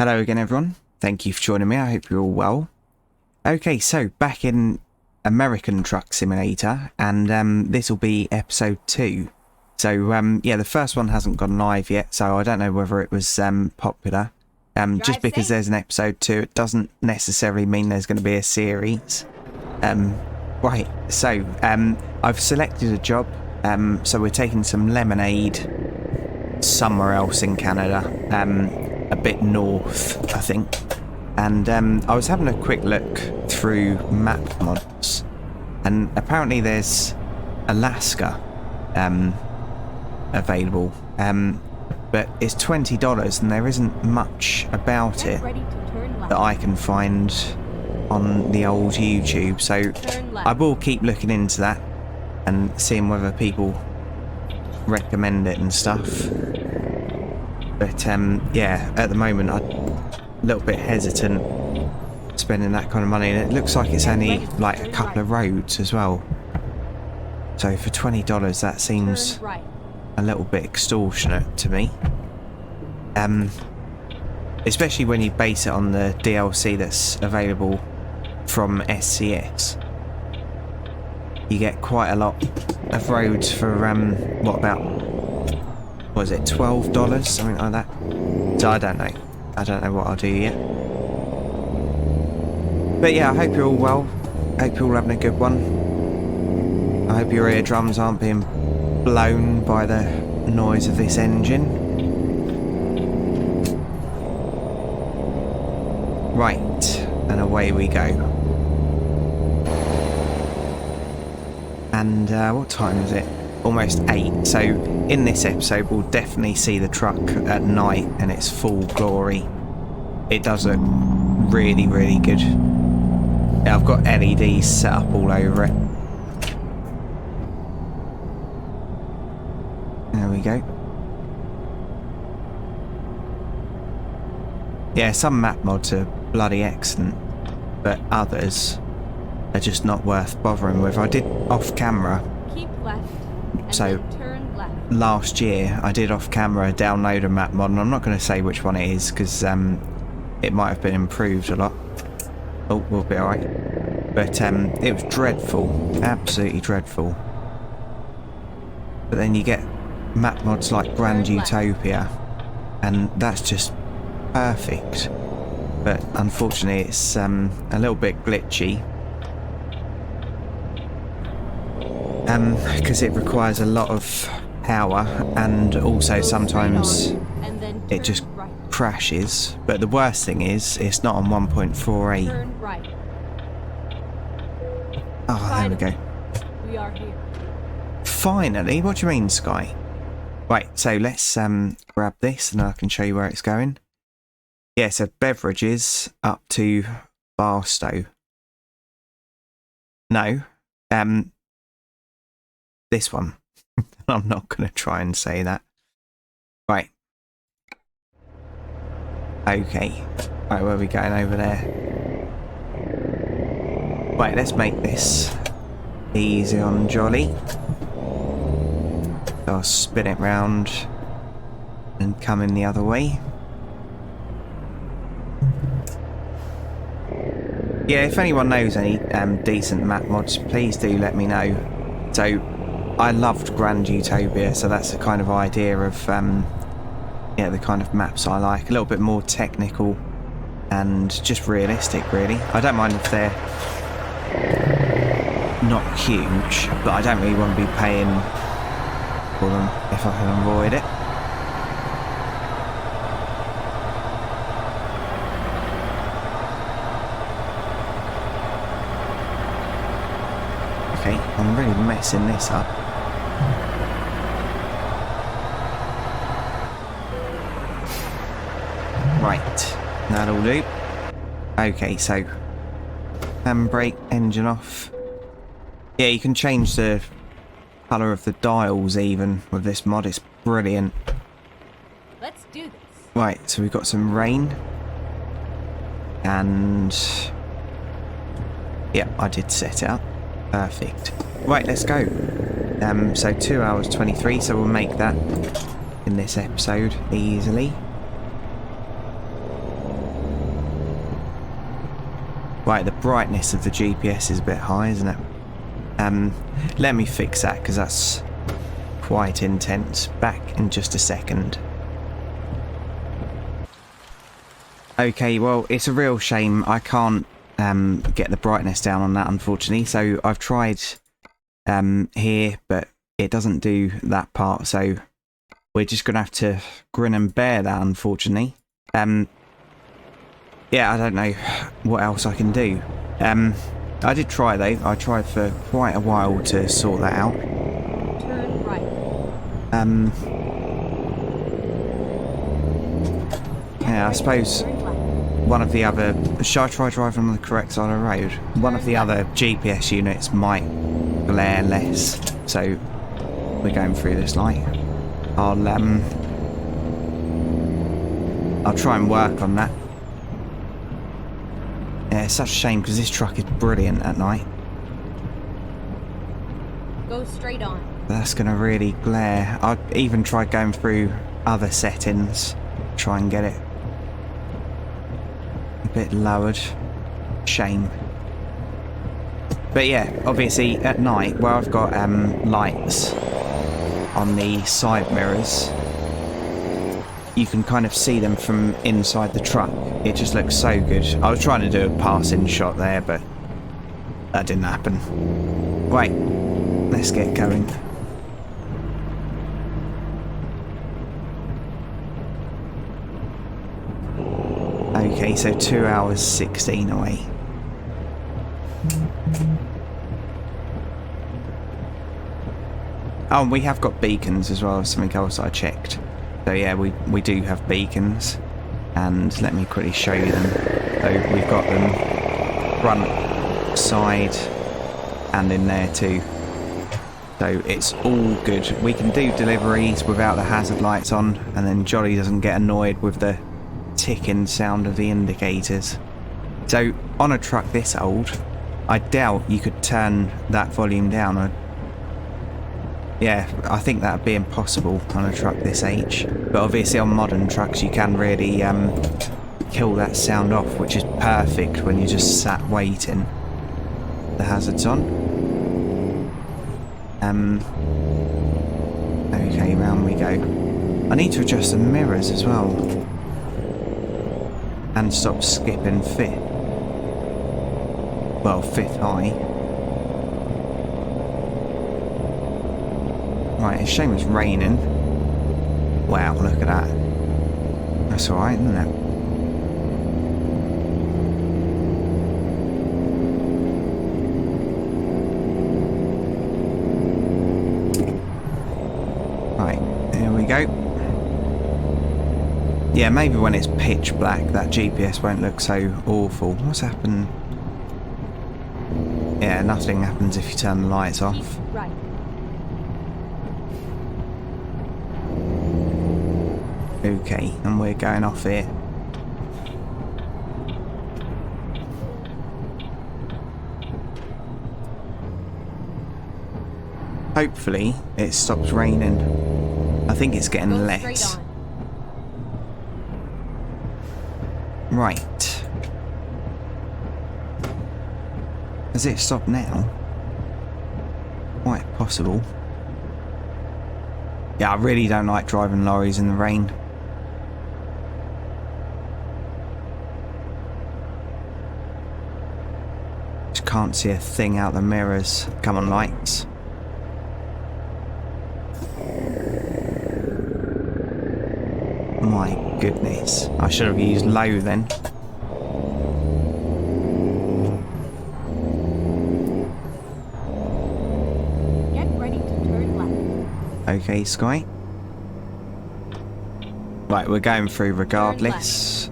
Hello again everyone, thank you for joining me, I hope you're all well. Okay, so back in American Truck Simulator, and this will be episode 2. So yeah, the first one hasn't gone live yet, so I don't know whether it was popular. Just because there's an episode 2, it doesn't necessarily mean there's going to be a series. Right, so I've selected a job, so we're taking some lemonade somewhere else in Canada. A bit north, I think. And I was having a quick look through map mods, and apparently there's Alaska available, but it's $20 and there isn't much about it that I can find on the old YouTube, so I will keep looking into that and seeing whether people recommend it and stuff. But yeah, at the moment I'm a little bit hesitant spending that kind of money, and it looks like it's only like a couple of roads as well. So for $20 that seems a little bit extortionate to me. Especially when you base it on the DLC that's available from SCS. You get quite a lot of roads for what about, was it $12, something like that? So I don't know what I'll do yet. But yeah, I hope you're all well. I hope you're all having a good one. I hope your eardrums aren't being blown by the noise of this engine. Right, and away we go. And what time is it? Almost 8. So in this episode we'll definitely see the truck at night and its full glory. It does look really, really good. Yeah, I've got LEDs set up all over it. There we go. Yeah, some map mods are bloody excellent, but others are just not worth bothering with. I did off camera. Keep left. So last year I did off camera download a map mod, and I'm not going to say which one it is because it might have been improved a lot. Oh, we'll be alright. But it was dreadful, absolutely dreadful. But then you get map mods like Grand Utopia, and that's just perfect. But unfortunately it's a little bit glitchy. Because it requires a lot of power, and also sometimes it just crashes. But the worst thing is it's not on 1.48. Oh, there we go. We are here. Finally, what do you mean, Sky? Right, so let's grab this and I can show you where it's going. Yeah, so beverages up to Barstow. No, this one. I'm not going to try and say that. Right. Okay. Right, where are we going over there? Right, let's make this easy on Jolly. So I'll spin it round and come in the other way. Yeah, if anyone knows any decent map mods, please do let me know. So I loved Grand Utopia, so that's the kind of idea of yeah, the kind of maps I like. A little bit more technical and just realistic, really. I don't mind if they're not huge, but I don't really want to be paying for them if I can avoid it. Okay, I'm really messing this up. Right, that'll do. Okay, so handbrake, engine off. Yeah, you can change the colour of the dials even with this mod. It's brilliant. Let's do this. Right, so we've got some rain. And yeah, I did set it up. Perfect. Right, let's go. So 2 hours 23, so we'll make that in this episode easily. Right, the brightness of the GPS is a bit high, isn't it? Let me fix that because that's quite intense. Back in just a second. Okay, well, it's a real shame I can't get the brightness down on that, unfortunately. So I've tried here, but it doesn't do that part. So we're just going to have to grin and bear that, unfortunately. Yeah, I don't know what else I can do. I did try, though. I tried for quite a while to sort that out. Turn right. Yeah, I suppose Turn left. one of the other... Should I try driving on the correct side of the road? One of the other GPS units might glare less, so we're going through this light. I'll try and work on that. Yeah, it's such a shame because this truck is brilliant at night. Go straight on. That's going to really glare. I'd even try going through other settings, try and get it a bit lowered. Shame. But yeah, obviously at night where I've got lights on the side mirrors, you can kind of see them from inside the truck. It just looks so good. I was trying to do a passing shot there, but that didn't happen. Right, let's get going. Okay, so 2 hours 16 away. Oh, and we have got beacons as well, something else I checked. So yeah, we do have beacons, and let me quickly show you them. So we've got them front, side, and in there too. So it's all good. We can do deliveries without the hazard lights on, and then Jolly doesn't get annoyed with the ticking sound of the indicators. So on a truck this old, I doubt you could turn that volume down. Yeah, I think that would be impossible on a truck this age. But obviously on modern trucks you can really kill that sound off, which is perfect when you're just sat waiting. The hazard's on. Okay, round we go. I need to adjust the mirrors as well. And stop skipping fifth. Well, fifth high. Right, it's a shame it's raining. Wow, look at that. That's alright, isn't it? Right, here we go. Yeah, maybe when it's pitch black, that GPS won't look so awful. What's happened? Yeah, nothing happens if you turn the lights off. Keep right. Okay, and we're going off here. Hopefully it stops raining. I think it's getting Go less. straight on. Right. Has it stopped now? Quite possible. Yeah, I really don't like driving lorries in the rain. Just can't see a thing out the mirrors. Come on, lights. My goodness. I should have used low then. Get ready to turn left. Okay, Sky. Right, we're going through regardless.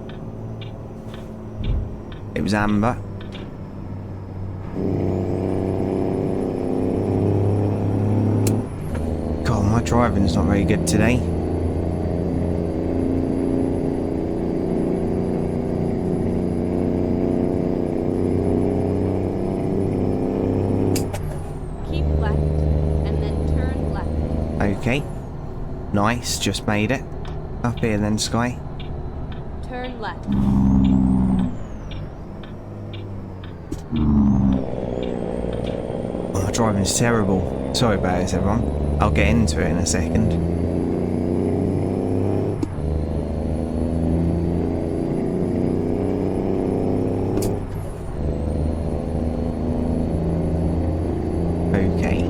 It was amber. God, my driving's not very good today. Keep left and then turn left. Okay. Nice, just made it. Up here then, Sky. Turn left. Oh, driving's terrible. Sorry about this, everyone. I'll get into it in a second. Okay.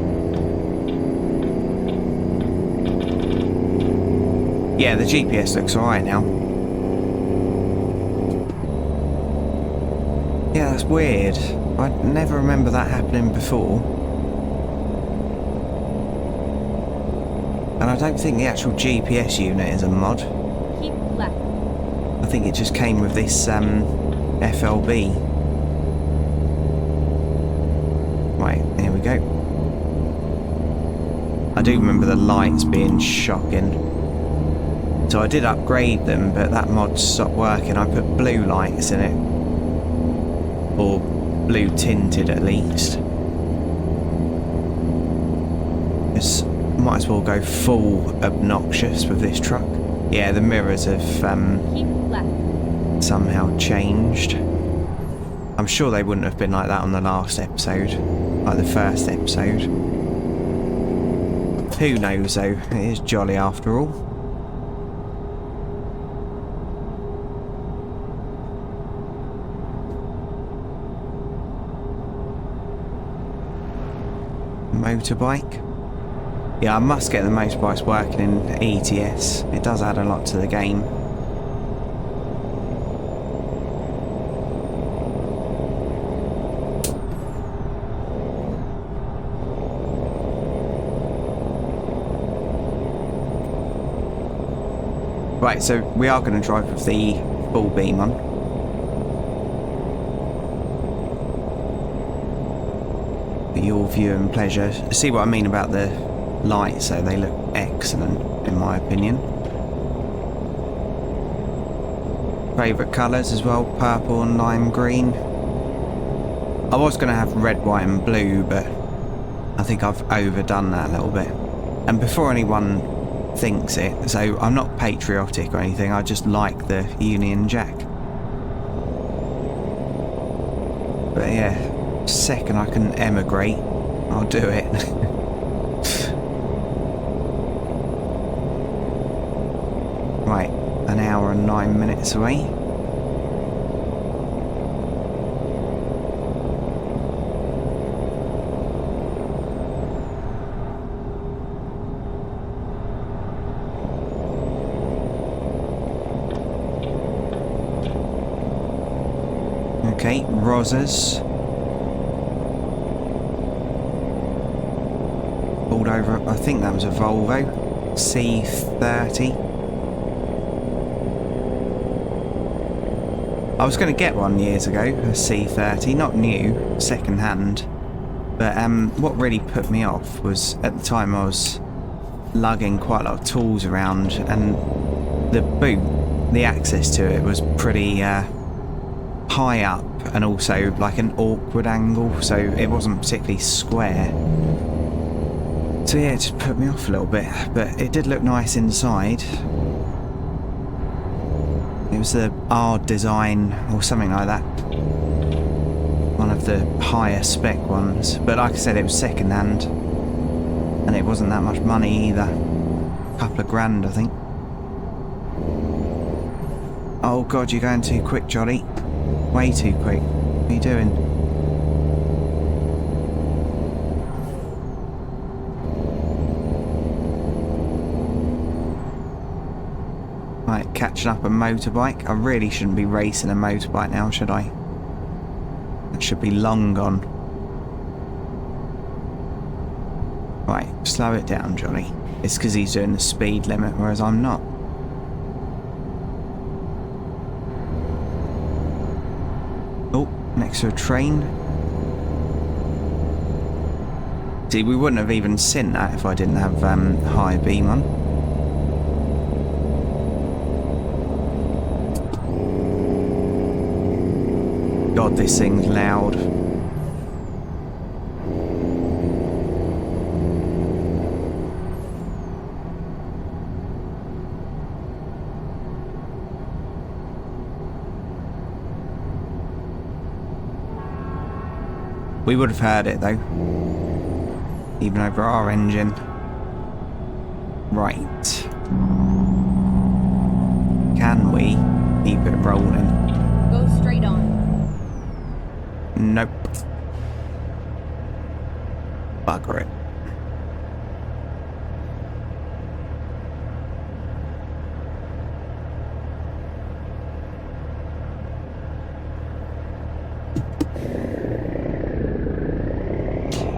Yeah, the GPS looks alright now. Yeah, that's weird. I never remember that happening before. And I don't think the actual GPS unit is a mod. Keep left. I think it just came with this FLB. Right, here we go. I do remember the lights being shocking. So I did upgrade them, but that mod stopped working. I put blue lights in it. Or blue tinted at least. Just might as well go full obnoxious with this truck. Yeah, the mirrors have Keep left. somehow changed. I'm sure they wouldn't have been like that on the last episode, like the first episode. Who knows though, it is jolly after all. Motorbike. Yeah, I must get the motorbikes working in ETS. It does add a lot to the game. Right, so we are going to drive with the full beam on. For your view and pleasure. See what I mean about the lights, so they look excellent in my opinion. Favourite colours as well, purple and lime green. I was going to have red, white and blue, but I think I've overdone that a little bit. And before anyone thinks it, so I'm not patriotic or anything, I just like the Union Jack. But yeah, second I can emigrate, I'll do it. Right, an hour and 9 minutes away. Okay, Rosas. Pulled over, I think that was a Volvo C30. I was going to get one years ago, a C30, not new, second hand. But what really put me off was, at the time I was lugging quite a lot of tools around, and the boot, the access to it was pretty high up, and also like an awkward angle, so it wasn't particularly square. So yeah, it just put me off a little bit, but it did look nice inside. It was the R design or something like that. One of the higher spec ones, but like I said, it was second hand, and it wasn't that much money either. A couple of grand, I think. Oh god, you're going too quick, Jolly. Way too quick. What are you doing? Right, catching up a motorbike. I really shouldn't be racing a motorbike now, should I? That should be long gone. Right, slow it down, Johnny. It's because he's doing the speed limit, whereas I'm not. Oh, next to a train. See, we wouldn't have even seen that if I didn't have high beam on. God, this thing's loud. We would have heard it though. Even over our engine. Right. Can we keep it rolling? Go straight on. Nope. Bugger it.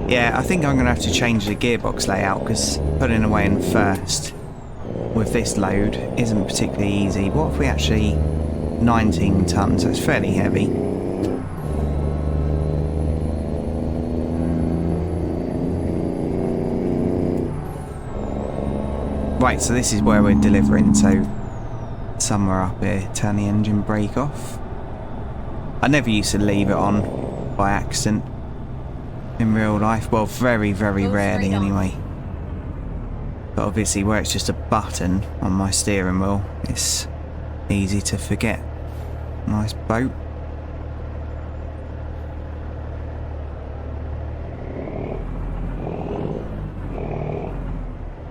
Yeah, I think I'm going to have to change the gearbox layout because putting away in first with this load isn't particularly easy. What if we actually 19 tons? That's fairly heavy. Right, so this is where we're delivering, so somewhere up here. Turn the engine brake off. I never used to leave it on by accident in real life. Well, very, very Go rarely straight on. anyway. But obviously where it's just a button on my steering wheel, it's easy to forget. Nice boat.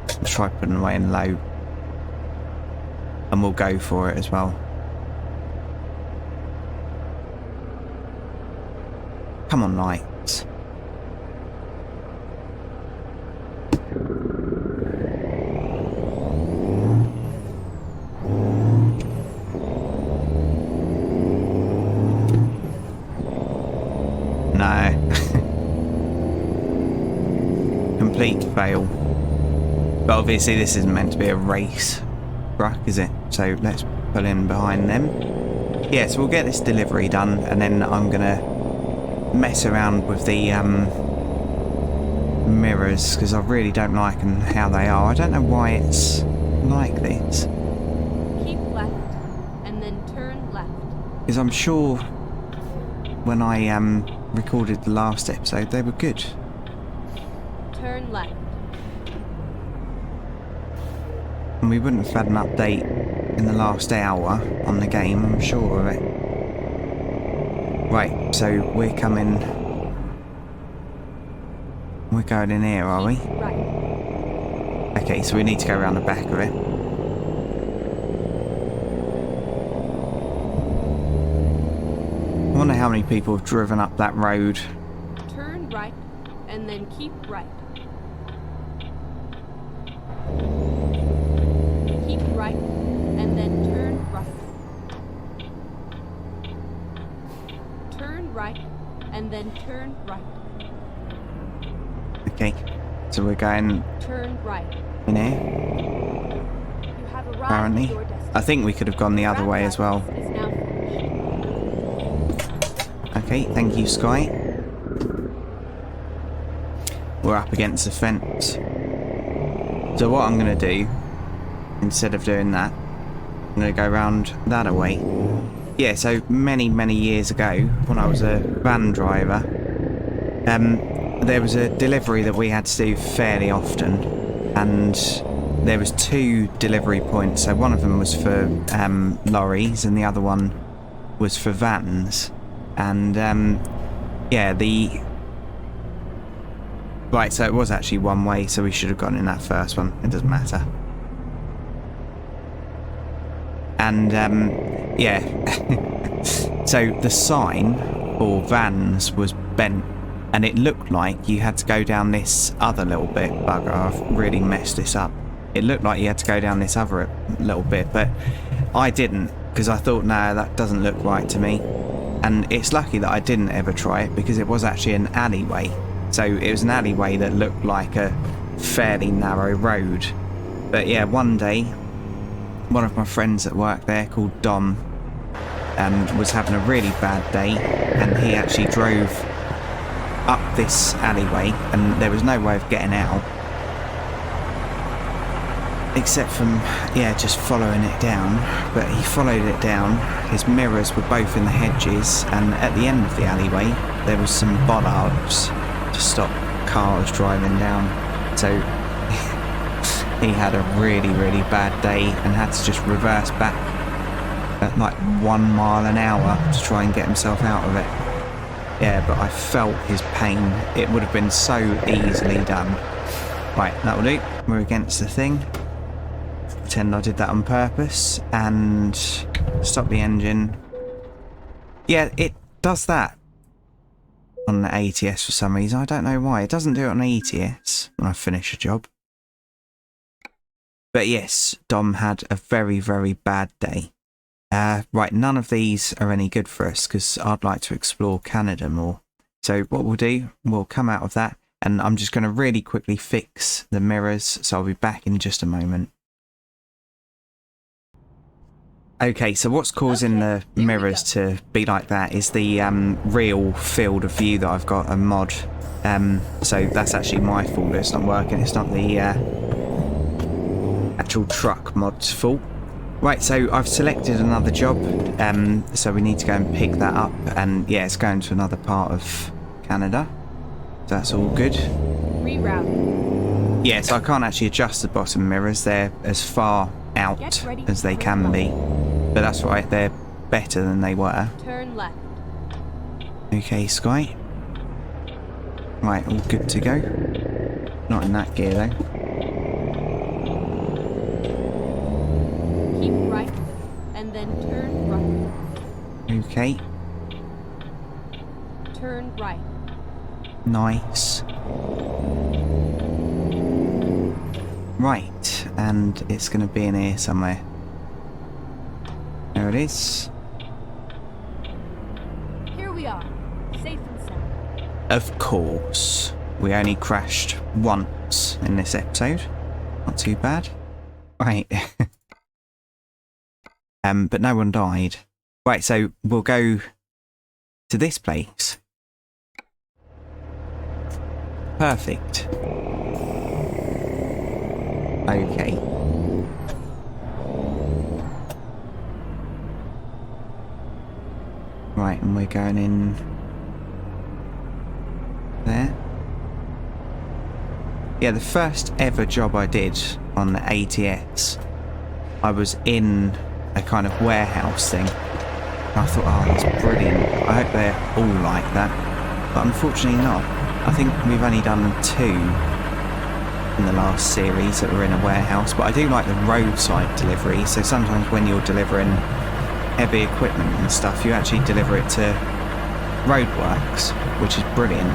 Let's try putting away in low. And we'll go for it as well. Come on, lights. No. Complete fail. But obviously this isn't meant to be a race truck, is it? So let's pull in behind them. Yeah, so we'll get this delivery done and then I'm gonna mess around with the mirrors because I really don't like how they are. I don't know why it's like this. Keep left, and then turn left. Because I'm sure when I recorded the last episode they were good. Turn left. And we wouldn't have had an update in the last hour on the game, I'm sure of it. Right, so we're coming... We're going in here, are we? Keep right. Okay, so we need to go around the back of it. I wonder how many people have driven up that road. Turn right, and then keep right. Keep right, and then turn right. Turn right, and then turn right. Okay, so we're going Turn right. in here, You have arrived apparently. at your destination. I think we could have gone the other way as well. Is now finished. Okay, thank you, Sky. We're up against the fence. So what I'm going to do, instead of doing that, I'm going to go around that way. Yeah, so many, many years ago, when I was a van driver, there was a delivery that we had to do fairly often, and there was 2 delivery points. So one of them was for lorries, and the other one was for vans. And yeah, right, so it was actually one way, so we should have gone in that first one. It doesn't matter. And yeah, so the sign for vans was bent, and it looked like you had to go down this other little bit. Bugger, I've really messed this up. It looked like you had to go down this other little bit, but I didn't, because I thought, no, that doesn't look right to me. And it's lucky that I didn't ever try it, because it was actually an alleyway. So it was an alleyway that looked like a fairly narrow road. But yeah, one day, one of my friends at work there, called Dom, was having a really bad day, and he actually drove up this alleyway, and there was no way of getting out except from, yeah, just following it down. But he followed it down, his mirrors were both in the hedges, and at the end of the alleyway there was some bollards to stop cars driving down. So he had a really, really bad day and had to just reverse back at like 1 mile an hour to try and get himself out of it. Yeah, but I felt his pain. It would have been so easily done. Right, that'll do. We're against the thing. Pretend I did that on purpose. And stop the engine. Yeah, it does that on the ATS for some reason. I don't know why. It doesn't do it on ETS when I finish a job. But yes, Dom had a very, very bad day. Right, none of these are any good for us because I'd like to explore Canada more. So what we'll do, we'll come out of that and I'm just going to really quickly fix the mirrors. So I'll be back in just a moment. Okay, so what's causing the mirrors to be like that is the real field of view that I've got a mod. So that's actually my fault that it's not working. It's not the actual truck mod's fault. Right, so I've selected another job, so we need to go and pick that up, and yeah, it's going to another part of Canada, so that's all good. Rerouting. Yeah, so I can't actually adjust the bottom mirrors, they're as far out as they can be, but that's right, they're better than they were. Turn left. Okay, Sky. Right, all good to go. Not in that gear though. Keep right, and then turn right. Okay, Turn right. nice. Right, and it's going to be in here somewhere. There it is. Here we are, safe and sound. Of course. We only crashed once in this episode. Not too bad. Right. But no one died. Right, so we'll go to this place. Perfect. Okay. Right, and we're going in there. Yeah, the first ever job I did on the ATS, I was in a kind of warehouse thing. And I thought, oh, that's brilliant. I hope they're all like that. But unfortunately not. I think we've only done 2 in the last series that were in a warehouse. But I do like the roadside delivery. So sometimes when you're delivering heavy equipment and stuff, you actually deliver it to roadworks, which is brilliant.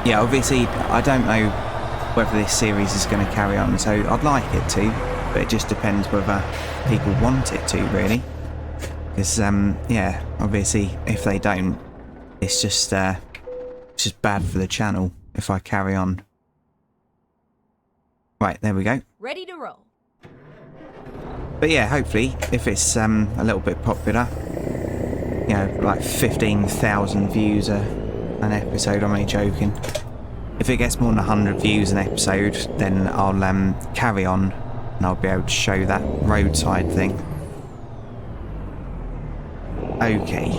Yeah, obviously, I don't know whether this series is going to carry on, so I'd like it to, but it just depends whether people want it to, really. Because, yeah, obviously, if they don't, it's just bad for the channel if I carry on. Right, there we go. Ready to roll. But yeah, hopefully, if it's a little bit popular, you know, like 15,000 views an episode, I'm only joking. If it gets more than 100 views an episode, then I'll carry on and I'll be able to show that roadside thing. Okay.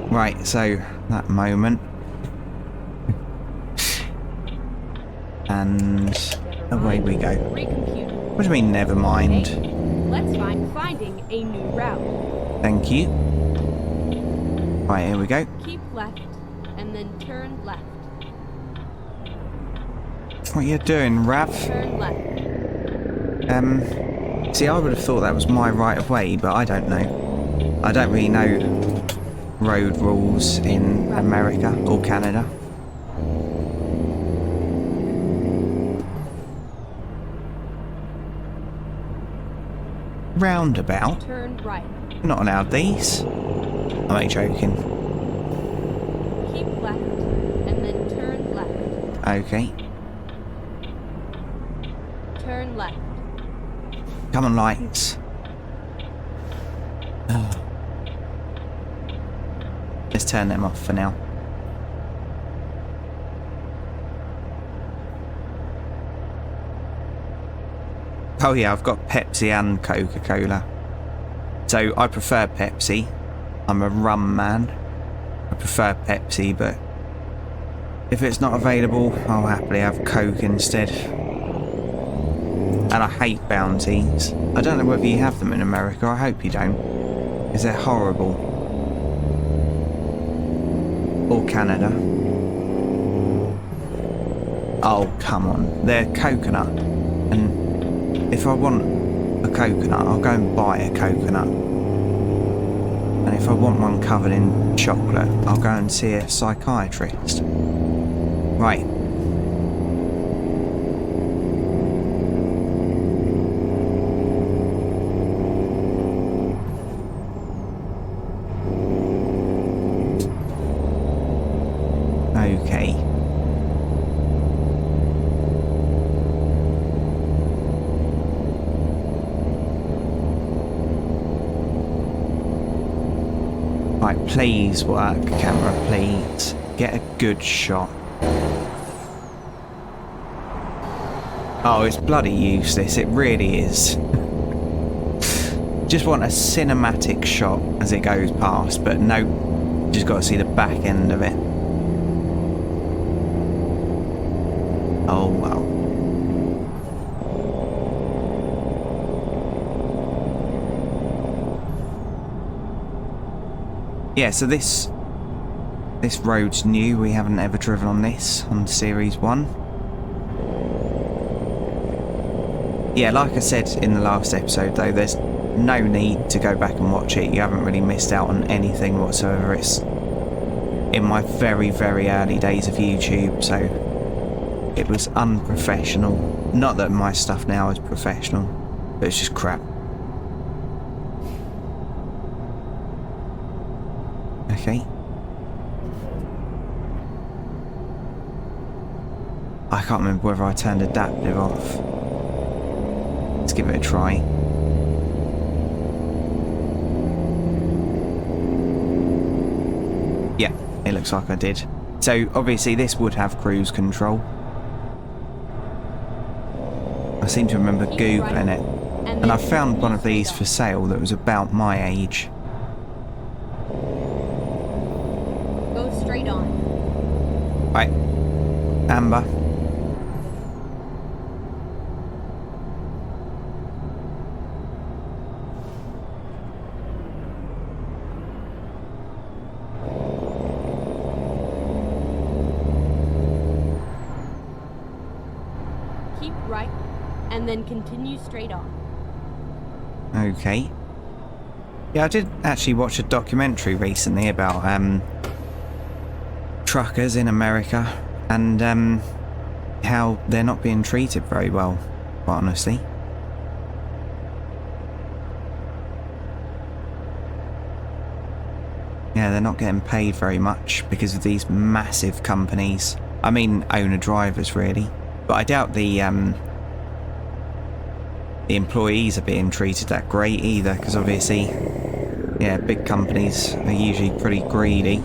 Right, so that moment. And away we go. Recompute. What do you mean, never mind? Okay. Let's finding a new route. Thank you. Right, here we go. Keep left, and then turn left. What are you doing, Rav? Turn left. See, I would have thought that was my right of way, but I don't know. I don't really know road rules in America or Canada. Roundabout? Turn right. We're not allowed these. I'm only joking. Keep left, and then turn left. Okay. Turn left. Come on, lights. Let's turn them off for now. Oh yeah, I've got Pepsi and Coca-Cola. So I prefer Pepsi. I'm a rum man. I prefer Pepsi, but if it's not available, I'll happily have Coke instead. And I hate Bounties. I don't know whether you have them in America. I hope you don't. Is it horrible? Or Canada? Oh, come on. They're coconut. And if I want a coconut, I'll go and buy a coconut. And if I want one covered in chocolate, I'll go and see a psychiatrist. Right. Okay. Right, please work, camera, please. Get a good shot. Oh, it's bloody useless, it really is. Just want a cinematic shot as it goes past, but no, just got to see the back end of it. Oh well. Yeah, so this road's new. We haven't ever driven on this on Series 1. Yeah, like I said in the last episode though, there's no need to go back and watch it. You haven't really missed out on anything whatsoever. It's in my very, very early days of YouTube, so it was unprofessional. Not that my stuff now is professional, but it's just crap. Okay. I can't remember whether I turned adaptive off. Let's give it a try. Yeah, it looks like I did. So obviously this would have cruise control. I seem to remember Googling it. And I found one of these for sale that was about my age. Straight on. Right. Amber. Keep right, and then continue straight on. Okay. Yeah, I did actually watch a documentary recently about truckers in America and how they're not being treated very well, quite honestly. Yeah, they're not getting paid very much because of these massive companies. I mean, owner-drivers really, but I doubt the employees are being treated that great either, because obviously, yeah, big companies are usually pretty greedy.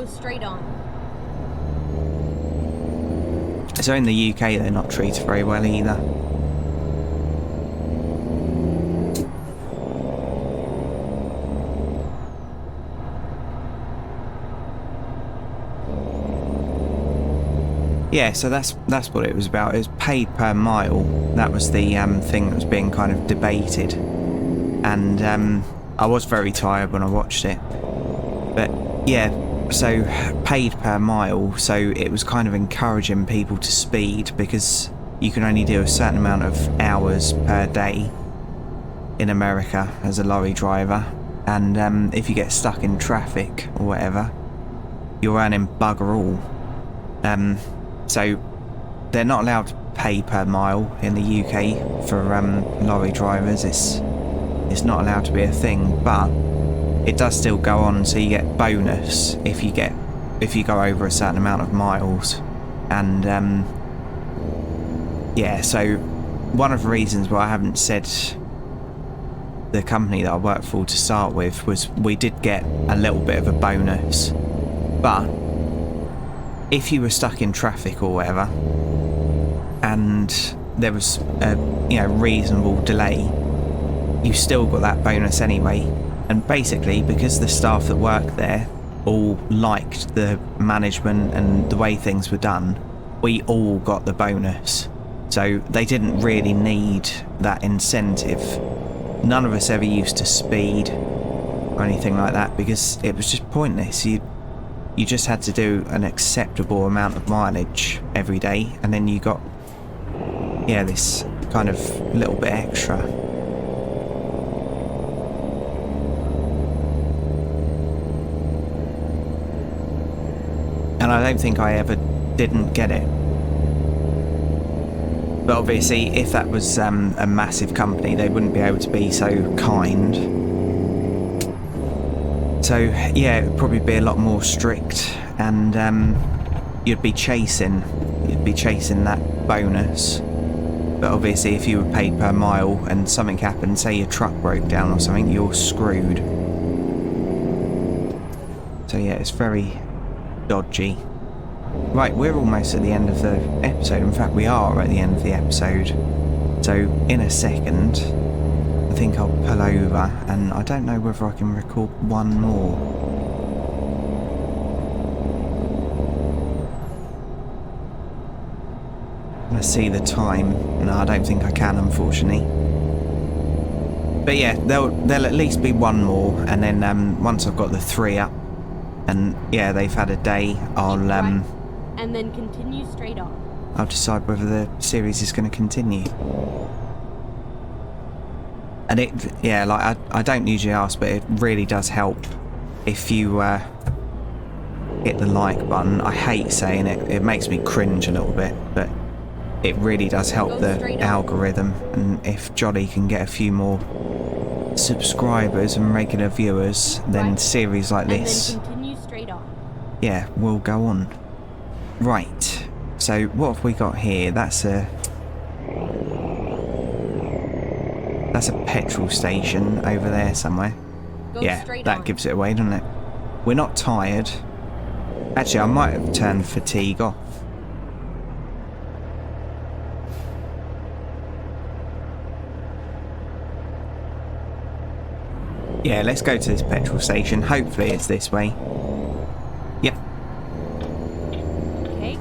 Straight on. So in the UK they're not treated very well either. Yeah, so that's what it was about. It was paid per mile. That was the thing that was being kind of debated. And I was very tired when I watched it. But yeah, so paid per mile, so it was kind of encouraging people to speed because you can only do a certain amount of hours per day in America as a lorry driver, and if you get stuck in traffic or whatever, you're earning bugger all. So they're not allowed to pay per mile in the UK for lorry drivers. It's not allowed to be a thing, but it does still go on, so you get bonus if you go over a certain amount of miles. And yeah, so one of the reasons why I haven't said the company that I work for to start with was we did get a little bit of a bonus, but if you were stuck in traffic or whatever and there was a reasonable delay, you still got that bonus anyway. And basically, because the staff that worked there all liked the management and the way things were done, we all got the bonus. So they didn't really need that incentive. None of us ever used to speed or anything like that because it was just pointless. You just had to do an acceptable amount of mileage every day, and then you got, yeah, this kind of little bit extra. And I don't think I ever didn't get it. But obviously, if that was a massive company, they wouldn't be able to be so kind. So yeah, it would probably be a lot more strict, and you'd be chasing that bonus. But obviously, if you were paid per mile and something happened, say your truck broke down or something, you're screwed. So yeah, it's very dodgy. Right, we're almost at the end of the episode. In fact, we are at the end of the episode. So in a second, I think I'll pull over, and I don't know whether I can record one more. Let's see the time. No, I don't think I can, unfortunately. But yeah, there'll at least be one more, and then once I've got the 3 up, and yeah, they've had a day, I'll and then continue straight on. I'll decide whether the series is going to continue. And it, yeah, like I don't usually ask, but it really does help if you hit the like button. I hate saying it; it makes me cringe a little bit, but it really does help the algorithm. And if Jolly can get a few more subscribers and regular viewers, then series like this, and then continue straight on. Yeah, will go on. Right, so what have we got here? That's a petrol station over there somewhere. Yeah, that gives it away, doesn't it? We're not tired. Actually, I might have turned fatigue off. Yeah, let's go to this petrol station. Hopefully it's this way. Yep. Okay,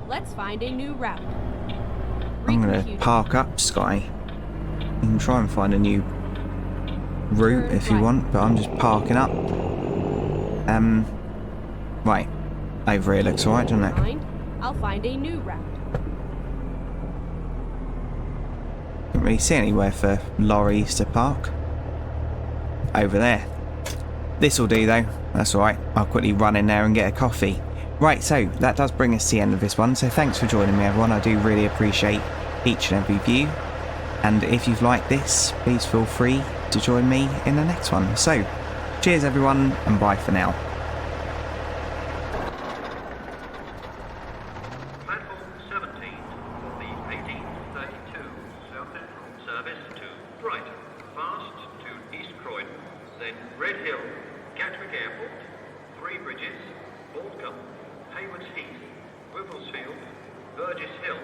let's find a new route. I'm going to park up, Sky. You can try and find a new route if you want, but I'm just parking up. Right. Over here looks alright, doesn't it? I'll find a new route. Can't really see anywhere for lorries to park. Over there. This will do though. That's alright. I'll quickly run in there and get a coffee. Right, so that does bring us to the end of this one. So thanks for joining me, everyone. I do really appreciate each and every view. And if you've liked this, please feel free to join me in the next one. So, cheers everyone, and bye for now. Platform 17 for the 1832 South Central service to Brighton, fast to East Croydon, then Red Hill, Gatwick Airport, Three Bridges, Aldcombe, Haywards Heath, Wivelsfield, Burgess Hill,